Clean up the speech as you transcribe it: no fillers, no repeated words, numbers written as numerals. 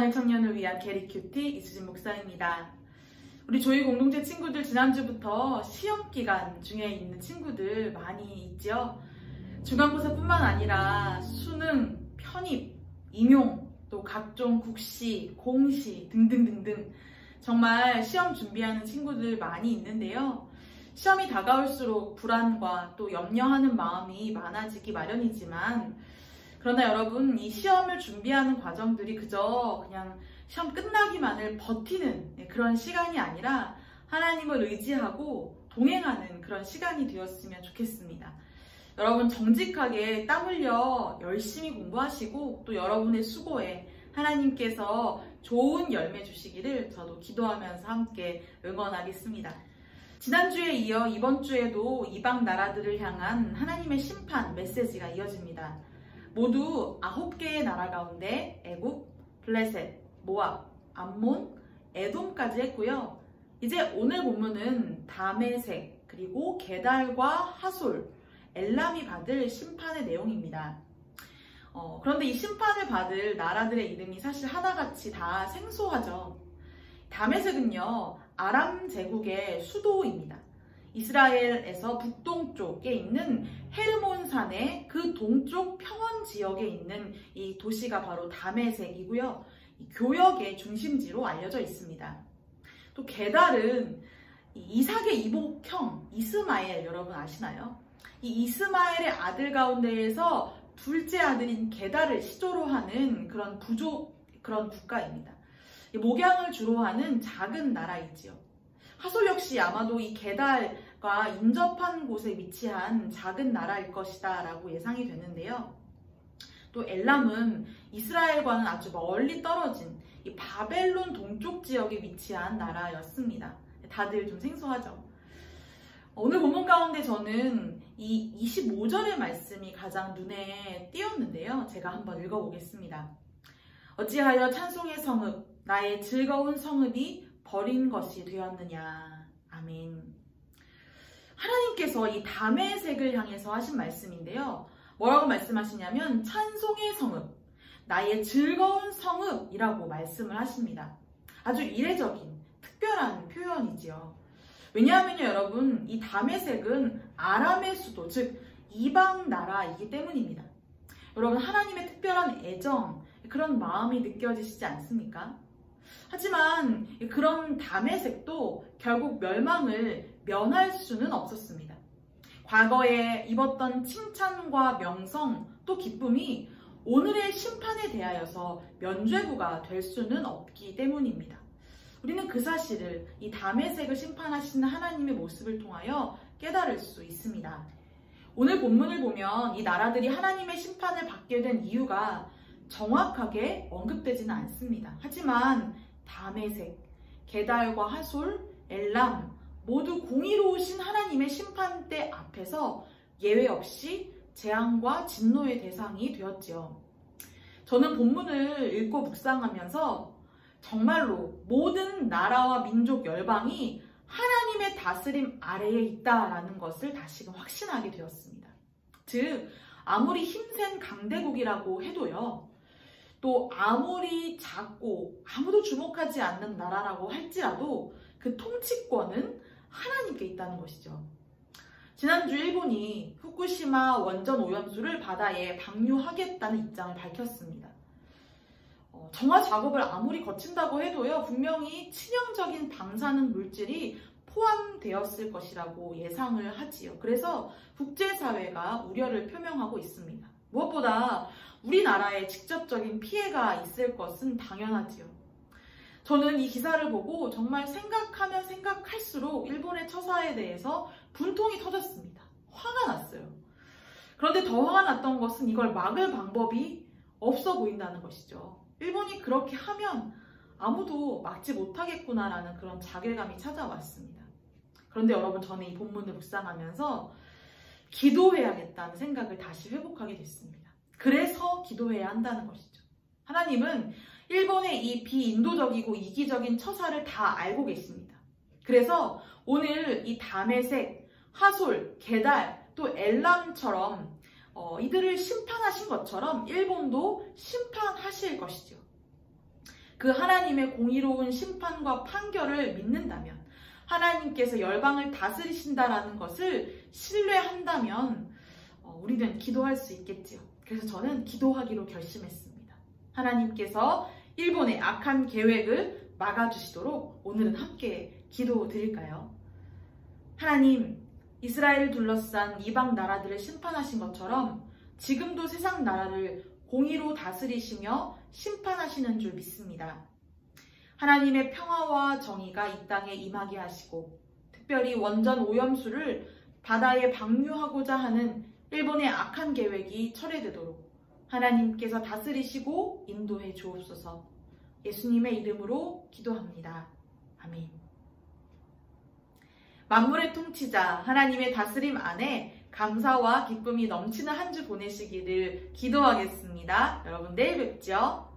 기도하는 청년을 위한 게리큐티 이수진 목사입니다. 우리 조이 공동체 친구들 지난주부터 시험 기간 중에 있는 친구들 많이 있죠. 중간고사뿐만 아니라 수능, 편입, 임용, 또 각종 국시, 공시 등등등등 정말 시험 준비하는 친구들 많이 있는데요. 시험이 다가올수록 불안과 또 염려하는 마음이 많아지기 마련이지만 그러나 여러분, 이 시험을 준비하는 과정들이 그저 그냥 시험 끝나기만을 버티는 그런 시간이 아니라 하나님을 의지하고 동행하는 그런 시간이 되었으면 좋겠습니다. 여러분 정직하게 땀 흘려 열심히 공부하시고 또 여러분의 수고에 하나님께서 좋은 열매 주시기를 저도 기도하면서 함께 응원하겠습니다. 지난주에 이어 이번 주에도 이방 나라들을 향한 하나님의 심판 메시지가 이어집니다. 모두 9개의 나라 가운데 애굽, 블레셋, 모압, 암몬, 에돔까지 했고요. 이제 오늘 본문은 다메섹, 그리고 게달과 하솔, 엘람이 받을 심판의 내용입니다. 그런데 이 심판을 받을 나라들의 이름이 사실 하나같이 다 생소하죠. 다메섹은요, 아람 제국의 수도입니다. 이스라엘에서 북동쪽에 있는 헤르몬 산의 그 동쪽 평원 지역에 있는 이 도시가 바로 다메섹이고요. 교역의 중심지로 알려져 있습니다. 또 게달은 이삭의 이복형 이스마엘 여러분 아시나요? 이 이스마엘의 아들 가운데에서 둘째 아들인 게달을 시조로 하는 그런 그런 국가입니다. 목양을 주로 하는 작은 나라이지요. 하솔 역시 아마도 이 게달과 인접한 곳에 위치한 작은 나라일 것이다 라고 예상이 되는데요. 또 엘람은 이스라엘과는 아주 멀리 떨어진 이 바벨론 동쪽 지역에 위치한 나라였습니다. 다들 좀 생소하죠? 오늘 본문 가운데 저는 이 25절의 말씀이 가장 눈에 띄었는데요. 제가 한번 읽어보겠습니다. 어찌하여 찬송의 성읍, 나의 즐거운 성읍이 버린 것이 되었느냐. 아멘. 하나님께서 이 다메섹을 향해서 하신 말씀인데요. 뭐라고 말씀하시냐면 찬송의 성읍, 나의 즐거운 성읍이라고 말씀을 하십니다. 아주 이례적인 특별한 표현이지요. 왜냐하면요 여러분, 이 다메섹은 아람의 수도, 즉 이방 나라이기 때문입니다. 여러분, 하나님의 특별한 애정, 그런 마음이 느껴지시지 않습니까? 하지만 그런 다메섹도 결국 멸망을 면할 수는 없었습니다. 과거에 입었던 칭찬과 명성 또 기쁨이 오늘의 심판에 대하여서 면죄부가 될 수는 없기 때문입니다. 우리는 그 사실을 이 다메섹을 심판하시는 하나님의 모습을 통하여 깨달을 수 있습니다. 오늘 본문을 보면 이 나라들이 하나님의 심판을 받게 된 이유가 정확하게 언급되지는 않습니다. 하지만 다메섹, 게달과 하솔, 엘람 모두 공의로우신 하나님의 심판대 앞에서 예외 없이 재앙과 진노의 대상이 되었지요. 저는 본문을 읽고 묵상하면서 정말로 모든 나라와 민족 열방이 하나님의 다스림 아래에 있다라는 것을 다시금 확신하게 되었습니다. 즉 아무리 힘센 강대국이라고 해도요, 또 아무리 작고 아무도 주목하지 않는 나라라고 할지라도 그 통치권은 하나님께 있다는 것이죠. 지난주 일본이 후쿠시마 원전 오염수를 바다에 방류하겠다는 입장을 밝혔습니다. 정화 작업을 아무리 거친다고 해도요, 분명히 치명적인 방사능 물질이 포함되었을 것이라고 예상을 하지요. 그래서 국제사회가 우려를 표명하고 있습니다. 무엇보다 우리나라에 직접적인 피해가 있을 것은 당연하지요. 저는 이 기사를 보고 정말 생각하면 생각할수록 일본의 처사에 대해서 분통이 터졌습니다. 화가 났어요. 그런데 더 화가 났던 것은 이걸 막을 방법이 없어 보인다는 것이죠. 일본이 그렇게 하면 아무도 막지 못하겠구나라는 그런 자괴감이 찾아왔습니다. 그런데 여러분, 저는 이 본문을 묵상하면서 기도해야겠다는 생각을 다시 회복하게 됐습니다. 그래서 기도해야 한다는 것이죠. 하나님은 일본의 이 비인도적이고 이기적인 처사를 다 알고 계십니다. 그래서 오늘 이 다메섹, 하솔, 게달, 또 엘람처럼 이들을 심판하신 것처럼 일본도 심판하실 것이죠. 그 하나님의 공의로운 심판과 판결을 믿는다면, 하나님께서 열방을 다스리신다라는 것을 신뢰한다면 우리는 기도할 수 있겠지요. 그래서 저는 기도하기로 결심했습니다. 하나님께서 일본의 악한 계획을 막아주시도록 오늘은 함께 기도드릴까요? 하나님, 이스라엘을 둘러싼 이방 나라들을 심판하신 것처럼 지금도 세상 나라를 공의로 다스리시며 심판하시는 줄 믿습니다. 하나님의 평화와 정의가 이 땅에 임하게 하시고, 특별히 원전 오염수를 바다에 방류하고자 하는 일본의 악한 계획이 철회되도록 하나님께서 다스리시고 인도해 주옵소서. 예수님의 이름으로 기도합니다. 아멘. 만물의 통치자 하나님의 다스림 안에 감사와 기쁨이 넘치는 한 주 보내시기를 기도하겠습니다. 여러분, 내일 뵙죠.